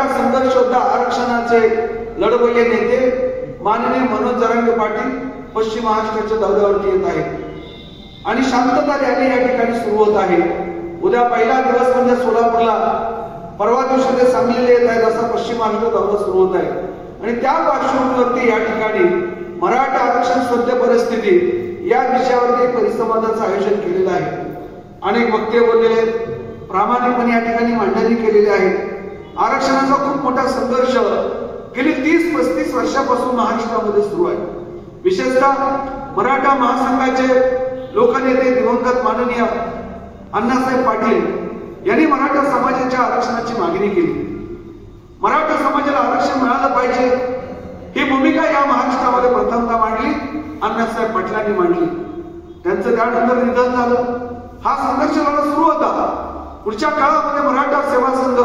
संघर्ष योद्धा आरक्षणाचे लढवय्ये नेते माननीय मनोज जरांगे पाटील पश्चिम महाराष्ट्राच्या दौऱ्यावरती येत आहेत आणि शांतता रॅली या ठिकाणी सुरू होत आहे। उद्या पहिला दिवस म्हणजे सोलापूरला, परवा दिवशी ते सांगलीला येत आहेत, असा पश्चिम महाराष्ट्र दौरा सुरू होत आहे आणि त्या पार्श्वभूमीवरती या ठिकाणी मराठा आरक्षण सद्य परिस्थिती या विषयावरती एक परिसंवादाचं आयोजन केलेलं आहे। अनेक वक्ते बोललेले आहेत, प्रामाणिकपणे या ठिकाणी मांडणी केलेली आहे। आरक्षणाचा खूप मोठा संघर्ष गेली 30-35 वर्षापासून महाराष्ट्रामध्ये सुरू आहे। विशेषतः मराठा महासंघाचे लोकनेते दिवंगत माननीय अण्णासाहेब पाटील यांनी मराठा समाजाच्या आरक्षणाची मागणी केली। मराठा समाजाला आरक्षण मिळालं पाहिजे ही भूमिका या महाराष्ट्रामध्ये प्रथमतः मांडली अण्णासाहेब पाटलांनी मांडली। त्यांचं त्यानंतर निधन झालं। हा संघर्ष लढा सुरू होता। पुढच्या काळामध्ये मराठा सेवा संघ,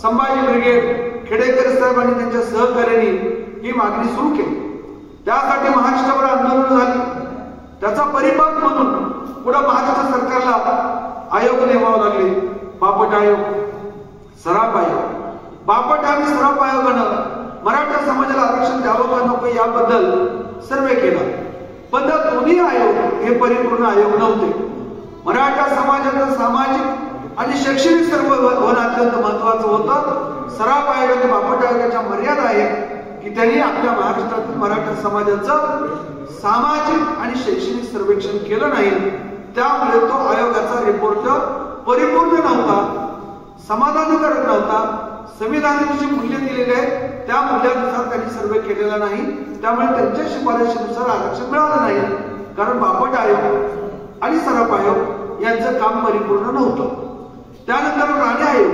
संभाजी ब्रिगेड, खेडेकर साहेब आणि त्यांच्या सहकार्यांनी ही मागणी सुरू केली। त्यासाठी महाराष्ट्रभर आंदोलन झाली। त्याचा परिपाक म्हणून पुढे महाराष्ट्र सरकारला आयोग नेमावे लागले, बापट आयोग, सराफ आयोग। बापट आणि सराफ आयोगानं मराठा समाजाला आरक्षण द्यावं का नको याबद्दल सर्वे केला, पण दोन्ही आयोग हे परिपूर्ण आयोग नव्हते। मराठा समाजाचं सामाजिक आणि शैक्षणिक सर्व होणं अत्यंत महत्वाचं होतं। सराफ आयोगाने बापट आयोगाच्या मर्यादा आहेत की त्यांनी आपल्या महाराष्ट्रातील मराठा समाजाचं सामाजिक आणि शैक्षणिक सर्वेक्षण केलं नाही, त्यामुळे तो आयोगाचा रिपोर्ट परिपूर्ण नव्हता, समाधानकारक नव्हता। संविधानाने जी मूल्य दिलेली आहेत त्या मूल्यानुसार त्यांनी सर्वे केलेला नाही, त्यामुळे त्यांच्या शिफारशीनुसार आरक्षण मिळालं नाही, कारण बापट आयोग आणि सराफ आयोग यांचं काम परिपूर्ण नव्हतं। त्यानंतर राणे आयोग,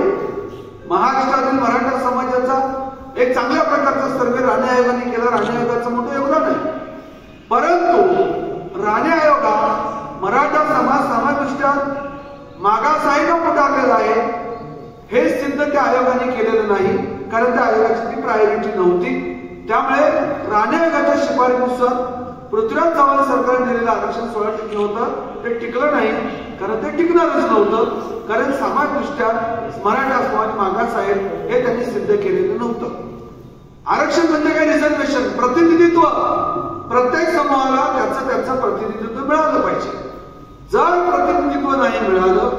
महाराष्ट्रातील मराठा समाजाचा एक चांगल्या प्रकारचा सर्वे राणे आयोगाने केला। राणे आयोगाचं मोठं योगदान आहे, परंतु राणे आयोगा मराठा समाज सामाजिकदृष्ट्या मागास आहे का पुढारलेला आहे हे सिद्ध त्या आयोगाने केलेलं नाही, कारण त्या आयोगाची ती प्रायोरिटी नव्हती। त्यामुळे राणे आयोगाच्या शिफारशीनुसार पृथ्वीराज चव्हाण सरकारने दिलेलं आरक्षण 16% होतं, ते टिकलं नाही, कारण ते टिकणारच नव्हतं, कारण सामाजिकदृष्ट्या मराठा समाज मागास आहे हे त्यांनी सिद्ध केलेलं नव्हतं। आरक्षण म्हणजे काय? रिझर्वेशन, प्रतिनिधित्व। प्रत्येक समूहाला त्याचं प्रतिनिधित्व मिळालं पाहिजे। जर प्रतिनिधित्व नाही मिळालं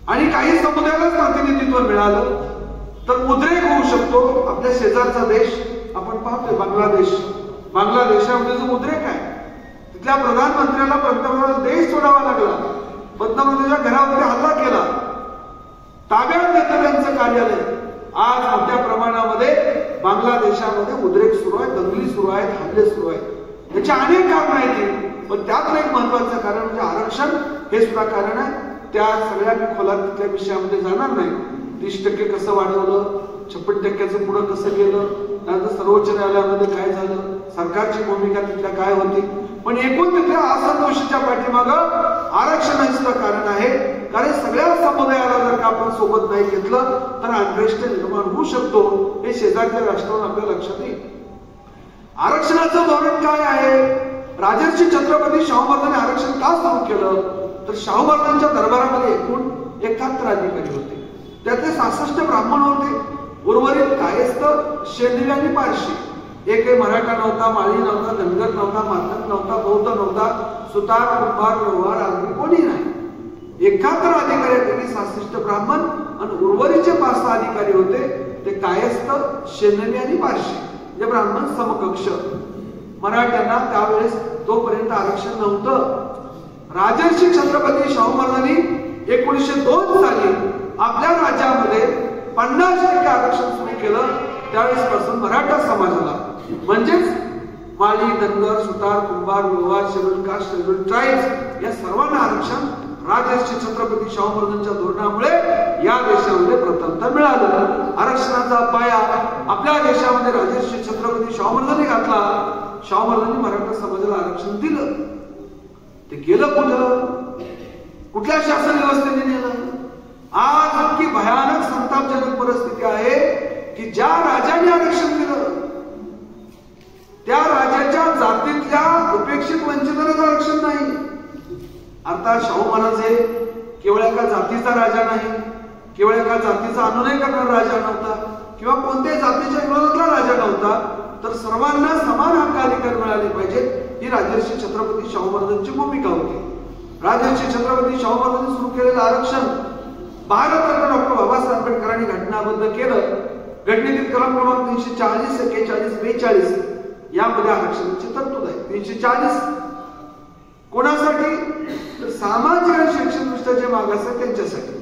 आणि काही समुदायालाच प्रतिनिधित्व मिळालं तर उद्रेक होऊ शकतो। आपल्या शेजारचा देश आपण पाहतोय बांगलादेश, बांगलादेशामध्ये जो उद्रेक आहे, तिथल्या प्रधानमंत्र्याला पंतप्रधान देश सोडावा लागला, पंतप्रधानाच्या घरावरती हल्ला केला, ताब्यात घेतलं त्यांचं कार्यालय। आज मोठ्या प्रमाणामध्ये बांगलादेशामध्ये उद्रेक सुरू आहे, दंगली सुरू आहेत, हल्ले सुरू आहेत। याची अनेक कारण आहेत, पण त्यातलं एक महत्वाचं कारण म्हणजे आरक्षण हे सुद्धा कारण आहे। त्या सगळ्या खोलात तिथल्या विषयामध्ये जाणार नाही। 30% कसं वाढवलं, 56% पुढे कसं गेलं, त्यानंतर सर्वोच्च न्यायालयामध्ये काय झालं, सरकारची भूमिका तिथल्या काय होती, पण एकूण तिथल्या असंतोषाच्या पाठीमागं आरक्षण हे सुद्धा कारण आहे। कारण सगळ्या समुदायाला जर का आपण सोबत नाही घेतलं तर अनरेस्ट निर्माण होऊ शकतो, हे शेजारच्या राष्ट्रावर आपल्या लक्षात येईल। आरक्षणाचं धोरण काय आहे? राजर्षी छत्रपती शाहू महाराजांनी आरक्षण का सुरू केलं तर शाहू महाराजांच्या दरबारामध्ये एकूण 71 अधिकारी होते, त्यातले 66 ब्राह्मण होते, उर्वरित कायस्थ, शेंद्री आणि पारशी। एकही मराठा नव्हता, माळी नव्हता, धनगर नव्हता, मातंग नव्हता, बौद्ध नव्हता, सुतार, कुंभार, लोहार आदी कोणी नाही। 71 अधिकाऱ्यांपैकी 66 ब्राह्मण आणि उर्वरितचे 5-6 अधिकारी होते, ते कायस्थ, शेंद्री आणि पारशी, जे ब्राह्मण समकक्ष। मराठ्यांना त्यावेळेस तोपर्यंत आरक्षण नव्हतं। राजर्षी छत्रपती शाहू महाराजांनी 1902 साली आपल्या राज्यामध्ये 50% आरक्षण सुरू केलं। त्यावेळेसपासून मराठा समाजाला म्हणजेच माळी, धनगर, सुतार, कुंभार, लोहार, शेड्यूल कास्ट, शेड्यूल ट्राइब्स या सर्वांना आरक्षण राजर्षी छत्रपती शाहू महाराजांच्या धोरणामुळे या देशामध्ये प्रथमतः मिळालं। आरक्षणाचा पाया आपल्या देशामध्ये राजर्षी छत्रपती शाहू महाराजांनी घातला। शाहू महाराजांनी मराठा समाजाला आरक्षण दिलं, ते गेलं कुठं? कुठल्या शासन व्यवस्थेने नेलं? आज इतकी भयानक संतापजनक परिस्थिती आहे की ज्या राजाने आरक्षण दिलं त्या राजाच्या जातीतल्या उपेक्षित वंचितांना आरक्षण नाही। अर्थात शाहू महाराज हे केवळ एका जातीचा राजा नाही, केवळ एका जातीचा अनुनय करणारा राजा नव्हता, किंवा कोणत्याही जातीच्या विरोधातला राजा नव्हता, तर सर्वांना समान हक्क अधिकार मिळाले पाहिजे ही राजर्षी छत्रपती शाहू महाराजांची भूमिका होती. राजर्षी छत्रपती शाहू महाराजांनी सुरू केलेलं आरक्षण भारतरत्न डॉक्टर बाबासाहेब आंबेडकरांनी घटनाबद्ध केलं. घटनेतील कलम क्रमांक 340, 41, 42 यामध्ये आरक्षणाची तरतूद आहे. 340 कोणासाठी? तर सामाजिक आणि शैक्षणिक दृष्ट्या जे मागास आहेत त्यांच्यासाठी.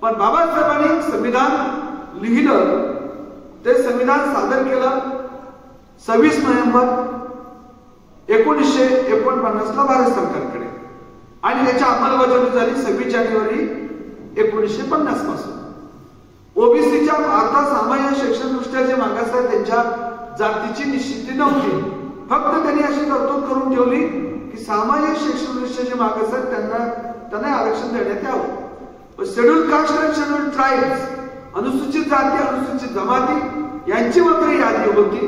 पण बाबासाहेबांनी संविधान लिहिलं, ते संविधान सादर केलं 26 नोव्हेंबर 1949 ला भारत सरकारकडे, आणि त्याची अंमलबजावणी झाली 26 जानेवारी 1950 पासून. ओबीसीच्या अर्थात सामाजिक शैक्षणिकदृष्ट्या जे मागास आहेत त्यांच्या जातीची निश्चिती नव्हती. फक्त त्यांनी अशी तरतूद करून ठेवली की सामाजिक शैक्षणिकदृष्ट्या जे मागास आहेत त्यांना आरक्षण देण्यात यावं. शेड्यूल कास्ट आणि शेड्यूल ट्राईब्स, अनुसूचित जाती, अनुसूचित जमाती यांची मात्र यादी होती,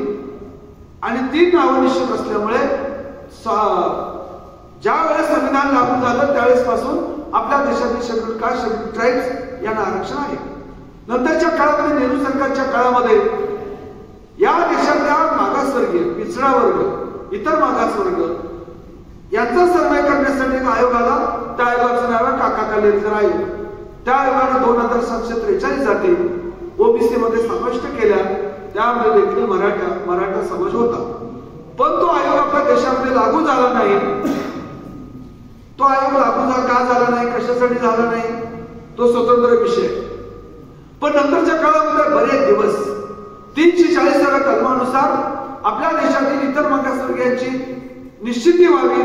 आणि 3 नावं निश्चित असल्यामुळे ज्या वेळेस संविधान लागू झालं त्यावेळेस पासून आपल्या देशातील शेड्यूल कास्ट, शेड्यूल ट्राईब्स यांना आरक्षण आहे. नंतरच्या काळामध्ये नेहरू सरकारच्या काळामध्ये या देशातल्या मागासवर्गीय, पिछडा वर्ग, इतर मागासवर्ग यांचा सर्वे करण्यासाठी एक आयोग आला. त्या आयोगाचं नाव आहे काका कालेलकर आयोग. त्या आयोगाने 2743 जाती ओबीसी मध्ये समाविष्ट केल्या. त्यामध्ये देखील मराठा समाज होता. पण तो आयोग आपल्या देशामध्ये लागू झाला नाही. तो आयोग लागू का झाला नाही, कशासाठी झाला नाही, तो स्वतंत्र विषय. पण नंतरच्या काळामध्ये बरेच दिवस 340 कलमानुसार आपल्या देशातील इतर मागासवर्गीयांची निश्चिती व्हावी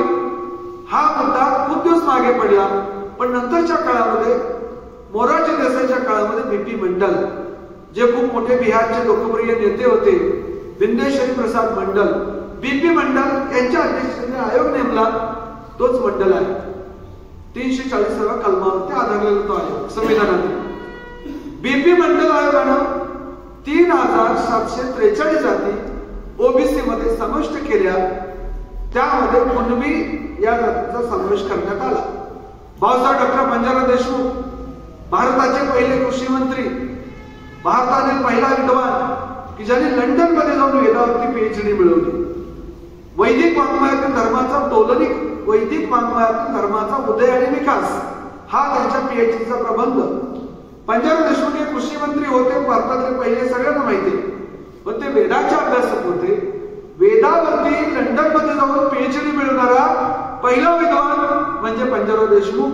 हा मुद्दा खूप दिवस मागे पडला. पण नंतरच्या काळामध्ये मोरारजी देसाईच्या काळामध्ये बीपी मंडल, जे खूप मोठे बिहारचे लोकप्रिय नेते होते, विंदेश्वरी प्रसाद मंडल, बीपी मंडल यांच्या अध्यक्षतेने आयोग नेमला. तोच मंडल आहे. 340 कलमावरती आधारलेला तो आयोग संविधानातील. बीपी मंडल आयोगानं 3743 जाती ओबीसी मध्ये समाविष्ट केल्या. त्यामध्ये कुणबी या जातीचा समावेश करण्यात आला. भाऊसाहेब डॉक्टर पंजाबराव देशमुख भारताचे पहिले कृषी मंत्री, भारतातील पहिला विद्वान की ज्यांनी लंडन मध्ये जाऊन वेदावरती पीएचडी मिळवली. वैदिक वाङ्मयातील धर्माचा तौलनिक, वैदिक वाङ्मयातील धर्माचा उदय आणि विकास हा त्यांच्या पीएचडीचा प्रबंध. पंजाबराव देशमुख हे कृषी मंत्री होते, भारतातले पहिले, सगळ्यांना माहिती. पण ते वेदाचे अभ्यासक होते. वेदावरती लंडन मध्ये जाऊन पीएचडी मिळवणारा पहिला विद्वान म्हणजे पंजाबराव देशमुख.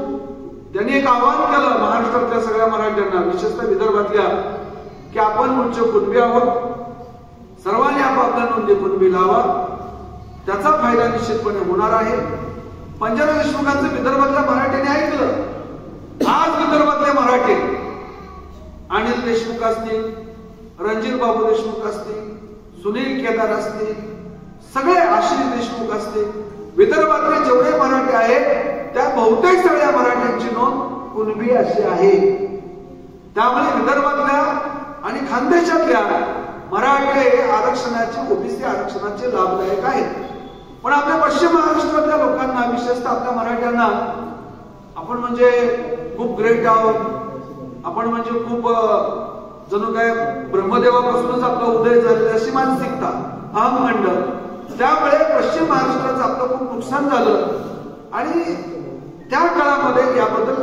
त्यांनी एक आवाहन केलं महाराष्ट्रातल्या सगळ्या मराठ्यांना, विशेषतः विदर्भातल्या, की आपण मूळचे कुणबी आहोत, सर्वांनी आपापल्या नोंदी कुणबी लावा, त्याचा फायदा निश्चितपणे होणार आहे. पंजाबराव देशमुखांचं विदर्भातल्या मराठ्यांनी ऐकलं. आज विदर्भातले मराठे अनिल देशमुख असतील, रणजित बाबू देशमुख असतील, सुनील केदार असतील, सगळे आश्री देशमुख असतील, विदर्भातले जेवढे मराठे आहेत त्या बहुतेक सगळ्या मराठ्यांची नोंद कुणबी अशी आहे. त्यामुळे विदर्भातल्या आणि खानदेशातल्या मराठे आरक्षणाचे, ओबीसी आरक्षणाचे लाभदायक आहेत. पण आपल्या पश्चिम महाराष्ट्रातल्या लोकांना, विशेषतः आपल्या मराठ्यांना, आपण म्हणजे खूप ग्रेट आहोत, आपण म्हणजे खूप जणू काय ब्रह्मदेवापासूनच आपला उदय झालेला अशी मानसिकता, अहममंडळ. त्यामुळे पश्चिम महाराष्ट्राचं आपलं खूप नुकसान झालं. आणि त्या काळामध्ये याबद्दल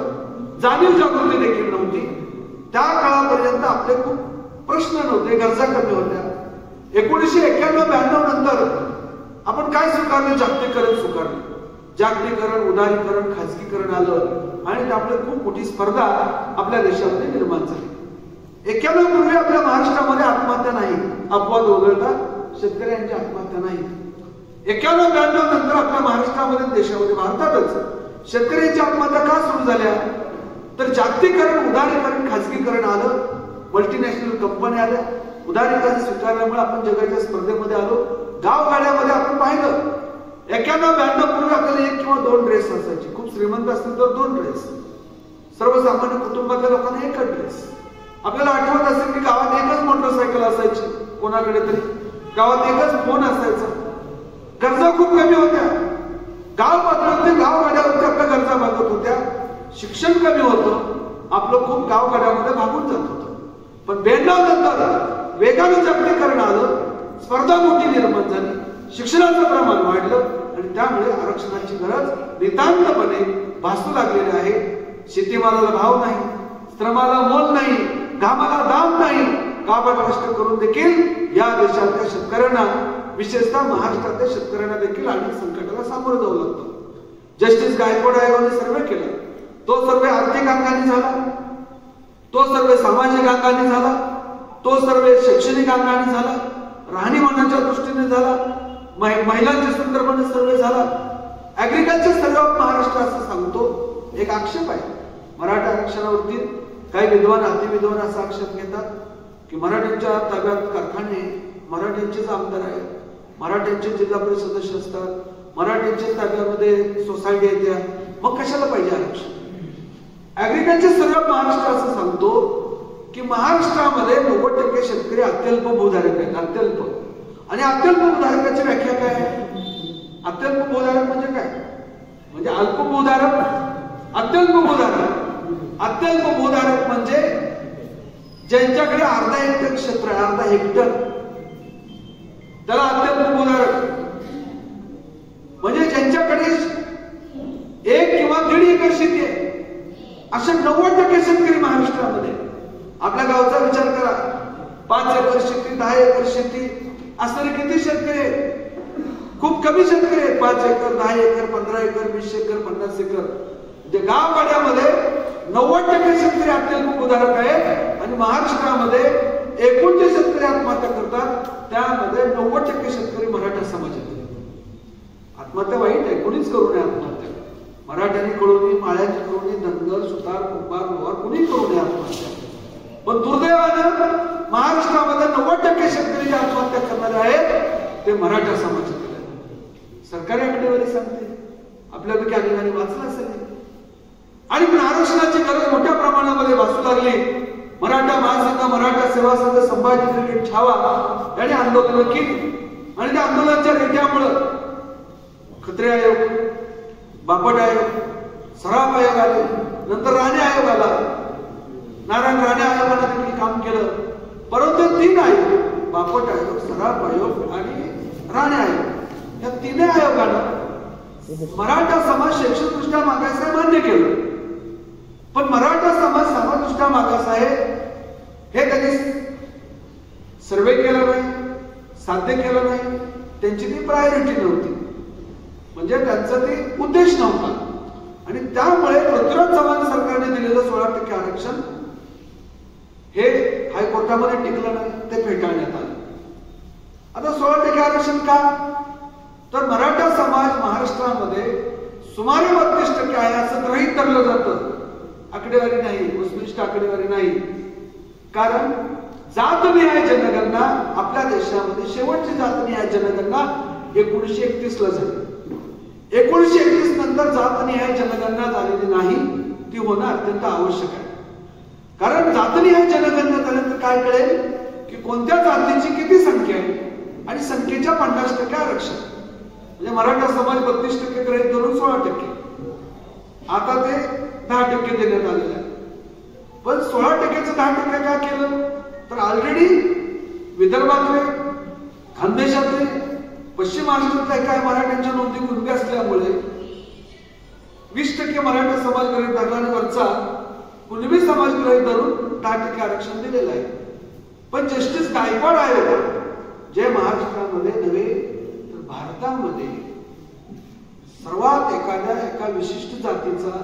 जाणीव जागृती देखील नव्हती. त्या काळापर्यंत आपले खूप प्रश्न नव्हते, गरजा कमी होत्या. 1991-92 नंतर आपण काय स्वीकारले? जागतिकीकरण स्वीकारले. जागतिकीकरण, उदारीकरण, खाजगीकरण आलं आणि त्यामुळे खूप मोठी स्पर्धा आपल्या देशामध्ये निर्माण झाली. 91 पूर्वी आपल्या महाराष्ट्रामध्ये आत्महत्या नाही, अपवाद वगळता शेतकऱ्यांच्या आत्महत्या नाही. 91-92 नंतर आपल्या महाराष्ट्रामध्ये, देशामध्ये, भारतातच शेतकऱ्यांच्या आत्महत्या का सुरू झाल्या? तर जागतिकीकरण, उदारीकरण, खाजगीकरण आलं, मल्टीनॅशनल कंपन्या आल्या, उदारीकरण स्वीकारल्यामुळे आपण जगाच्या स्पर्धेमध्ये आलो. गावगाड्यामध्ये आपण पाहिलं 91-92 पूर्वी आपल्याला 1 किंवा 2 ड्रेस असायचे. खूप श्रीमंत असतील तर 2 ड्रेस, सर्वसामान्य कुटुंबातल्या लोकांना 1च ड्रेस. आपल्याला आठवत असेल की गावात 1च मोटरसायकल असायची, कोणाकडे तरी गावात 1च फोन असायचा. गरजा खूप कमी होत्या. गाव पातळीवरती, गावगाड्यावरती आपल्या गरजा भागत होत्या. शिक्षण कमी होतं, आपलं खूप गावगाड्यामध्ये भागून जात होतं. पण 92 नंतर वेगानं जागतिकीकरण आलं, स्पर्धा मोठी निर्माण झाली, शिक्षणाचं प्रमाण वाढलं आणि त्यामुळे आरक्षणाची गरज नितांतपणे भासू लागलेली आहे. शेतीमालाला भाव नाही, श्रमाला मोल नाही, घामाला दाम नाही, काबाड कष्ट करून देखील या देशातल्या शेतकऱ्यांना, विशेषतः महाराष्ट्रातल्या शेतकऱ्यांना देखील अनेक संकटाला सामोरं जावं लागतं. जस्टिस गायकवाड आयोगाने सर्वे केला. तो सर्वे आर्थिक अंगाने झाला, तो सर्वे सामाजिक अंगाने झाला, तो सर्वे शैक्षणिक अंगाने झाला, राहणीमानाच्या दृष्टीने झाला, महिलांच्या संदर्भाने सर्वे झाला, ऍग्रिकल्चर सर्वे ऑफ महाराष्ट्र असं सांगतो. एक आक्षेप आहे मराठा आरक्षणावरती. काही विद्वान, अतिविद्वान असा आक्षेप घेतात की मराठ्यांच्या ताब्यात कारखाने, मराठ्यांचेच आमदार आहेत, मराठ्यांचे जिल्हा परिषद सदस्य असतात, मराठ्यांच्या ताब्यामध्ये सोसायटी येत्या, मग कशाला पाहिजे आरक्षण. ऍग्रिकल्चर सर्वे ऑफ महाराष्ट्र असं सांगतो की महाराष्ट्रामध्ये 90% शेतकरी अत्यल्प भूधारक आहेत, अत्यल्प. आणि अत्यल्प भूधारकाची व्याख्या काय आहे? अत्यल्प भूधारक म्हणजे काय? म्हणजे अल्प भूधारक, अत्यल्प भूधारक. अत्यल्प भूधारक म्हणजे ज्यांच्याकडे अर्धा हेक्टर क्षेत्र आहे, अर्धा हेक्टर, त्याला अत्यल्प भूधारक. म्हणजे ज्यांच्याकडे 1 किंवा 1.5 एकर शेती आहे, अशा 90% शेतकरी महाराष्ट्रामध्ये. आपल्या गावचा विचार करा, 5 एकर शेती, 10 एकर शेती असणारे किती शेतकरी आहेत? खूप कमी शेतकरी आहेत. 5 acre, 10 acre, 15 acre, 20 acre, 50 acre. म्हणजे गावगाड्यामध्ये 90% शेतकरी अत्यल्प भूधारक आहेत. आणि महाराष्ट्रामध्ये एकूण जे शेतकरी आत्महत्या करतात त्यामध्ये 90% शेतकरी मराठा समाजातील. आत्महत्या वाईट आहे, कोणीच करू नये आत्महत्या. मराठ्यांनी करू नये, माळ्यांनी करू नये, धनगर, सुतार, कुंभार, लोहार कोणी करू नये आत्महत्या. पण दुर्दैवानं महाराष्ट्रामध्ये 90% शेतकरी जे आत्महत्या करणारे आहेत ते मराठा समाजातील आहेत. सरकारी आकडेवारी सांगते, आपल्यापैकी अनेकांनी वाचलं असेल. आणि पण आरक्षणाची गरज मोठ्या प्रमाणामध्ये भासू लागली. मराठा महासंघ, मराठा सेवा संघ, संभाजी ब्रिगेड, छावा यांनी आंदोलन केली. आणि त्या आंदोलनाच्या रेट्यामुळं खत्रे आयोग, बापट आयोग, सराफ आयोग आले, नंतर राणे आयोग आला. नारायण राणे आयोगाने देखील काम केलं. परंतु 3 आयोग, बापट आयोग, सराफ आयोग आणि राणे आयोग, या 3 आयोगानं मराठा समाज शैक्षणिकदृष्ट्या मागास आहे मान्य केलं. पण मराठा समाज सामाजिकदृष्ट्या मागास आहे हे त्यांनी सर्वे केला नाही, साध्य केलं नाही. त्यांची ती प्रायोरिटी नव्हती, म्हणजे त्यांचा ते उद्देश नव्हता. आणि त्यामुळे पृथ्वीराज चव्हाण सरकारने दिलेलं 16% आरक्षण हे हायकोर्टामध्ये टिकलं नाही, ते फेटाळण्यात आलं. आता 16% आरक्षण का? तर मराठा समाज महाराष्ट्रामध्ये सुमारे 32% आहे असं गृहीत धरलं जातं. आकडेवारी नाही, वस्तुनिष्ठ आकडेवारी नाही. कारण जातनिहाय जनगणना आपल्या देशामध्ये शेवटची जातनिहाय जनगणना 1931 ला झाली. 1931 नंतर जातनिहाय जनगणना झालेली नाही, ती होणं अत्यंत आवश्यक आहे. कारण जातनिहाय जनगणना झाल्यानंतर काय कळेल की कोणत्या जातीची किती संख्या आहे आणि संख्येच्या 50% आरक्षण. म्हणजे मराठा समाज 32% गृहीत धरून 16%, आता ते 10% देण्यात आलेलं आहे. पण 16%चं 10% का केलं? तर ऑलरेडी विदर्भातले, खानदेशातले, पश्चिम महाराष्ट्रातल्या काही मराठ्यांच्या नोंदी कुणबी असल्यामुळे 20% मराठा समाज गृहीत धरला आणि वरचा कुणबी समाज गृहीत धरून 10% आरक्षण दिलेलं आहे. पण जस्टिस गायकवाड आयोग जे महाराष्ट्रामध्ये नव्हे तर भारतामध्ये सर्वात एका विशिष्ट जातीचा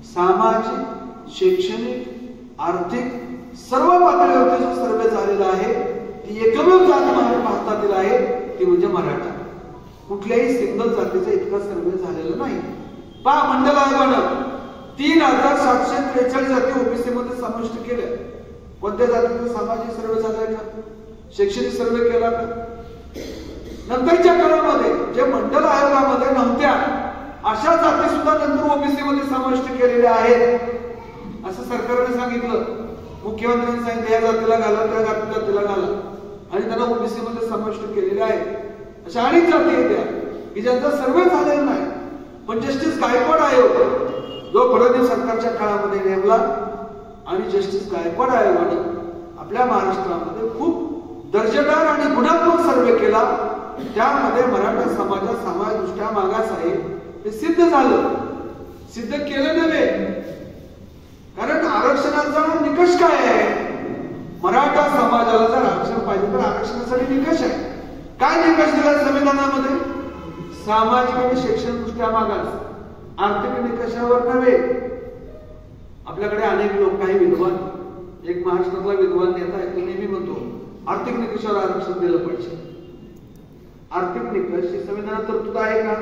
सामाजिक, शैक्षणिक, आर्थिक सर्व पातळीवरती जो सर्वे झालेला आहे ती एकमेव जात भारतातील आहे, ती म्हणजे मराठा. कुठल्याही सिंगल जातीचा इतका सर्वे झालेला नाही. पहा, मंडल आयोगानं 3743 जाती ओबीसी मध्ये समाविष्ट केल्या. कोणत्या जातीचा सामाजिक सर्वे झालाय का? शैक्षणिक सर्वे केला का? नंतरच्या काळामध्ये जे मंडल आयोगामध्ये नव्हत्या अशा जाती सुद्धा नंतर ओबीसी मध्ये समाविष्ट केलेल्या आहेत असं सरकारने सांगितलं. मुख्यमंत्र्यांनी सांगितलं या जातीला घाला, त्या जातीला घाला, आणि त्यांना ओबीसी मध्ये समाविष्ट केलेले आहे. अशा अनेक जाती आहेत की ज्यांचा सर्वे झालेला नाही. पण जस्टिस गायकवाड आयोग जो फडणवीस सरकारच्या काळामध्ये नेमला आणि जस्टिस गायकवाड आयोगाने आपल्या महाराष्ट्रामध्ये खूप दर्जेदार आणि गुणात्मक सर्वे केला, त्यामध्ये मराठा समाज सामाजिकदृष्ट्या मागास आहे हे सिद्ध झालं. सिद्ध केलं नव्हे, कारण आरक्षणाचा निकष काय आहे? मराठा समाजाला जर आरक्षण पाहिजे तर आरक्षणासाठी निकष आहे. काय निकष दिला संविधानामध्ये? सामाजिक आणि शैक्षणिक दृष्ट्या मागास, आर्थिक निकषावर नव्हे. आपल्याकडे अनेक लोक, काही विद्वान, एक महाराष्ट्रातला विद्वान नेता आहे, तो नेहमी म्हणतो आर्थिक निकषावर आरक्षण दिलं पाहिजे. आर्थिक निकष ही संविधानात तरतूद आहे का?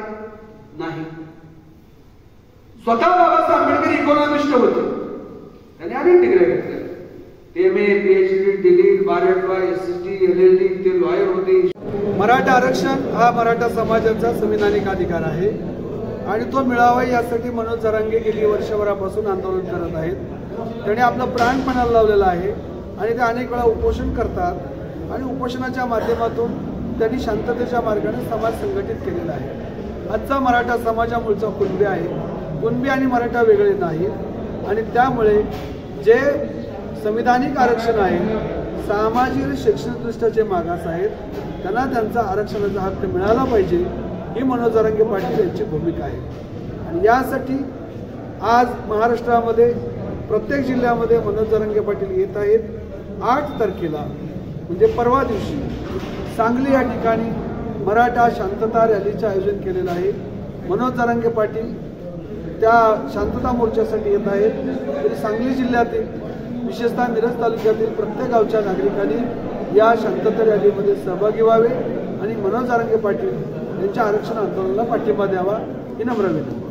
नाही. स्वतः बाबासाहेब आंबेडकर इकॉनॉमिस्ट होते, त्यांनी अनेक डिग्र्या घेतल्या, एमए, पीएचडी, डीलिट, बाराटवा, एसएसटी, एलएलडी, ते लॉयर होते. मराठा आरक्षण हा मराठा समाजाचा संविधानिक अधिकार आहे आणि तो मिळावा यासाठी मनोज जरांगे गेली वर्षभरापासून आंदोलन करत आहेत. त्यांनी आपलं प्राण पणाला लावलेलं आहे आणि ते अनेक वेळा उपोषण करतात आणि उपोषणाच्या माध्यमातून त्यांनी शांततेच्या मार्गाने समाज संघटित केलेला आहे. आजचा मराठा समाज हा मूळचा कुणबी आहे. कुणबी आणि मराठा वेगळे नाहीत आणि त्यामुळे जे संविधानिक आरक्षण आहे, सामाजिक आणि शैक्षणिकदृष्ट्या जे मागास आहेत त्यांना त्यांचा आरक्षणाचा हक्क मिळाला पाहिजे, ही मनोज जरांगे पाटील यांची भूमिका आहे. आणि यासाठी आज महाराष्ट्रामध्ये प्रत्येक जिल्ह्यामध्ये मनोज जरांगे पाटील येत आहेत. 8 तारखेला म्हणजे परवा दिवशी सांगली या ठिकाणी मराठा शांतता रॅलीचे आयोजन केलेलं आहे. मनोज जरांगे पाटील त्या शांतता मोर्चासाठी येत आहेत. सांगली जिल्ह्यातील विशेषतः मिरज तालुक्यातील प्रत्येक गावच्या नागरिकांनी या शांतता रॅलीमध्ये सहभागी व्हावे आणि मनोज जरांगे पाटील यांच्या आरक्षण आंदोलनाला पाठिंबा द्यावा ही नम्र विनंती.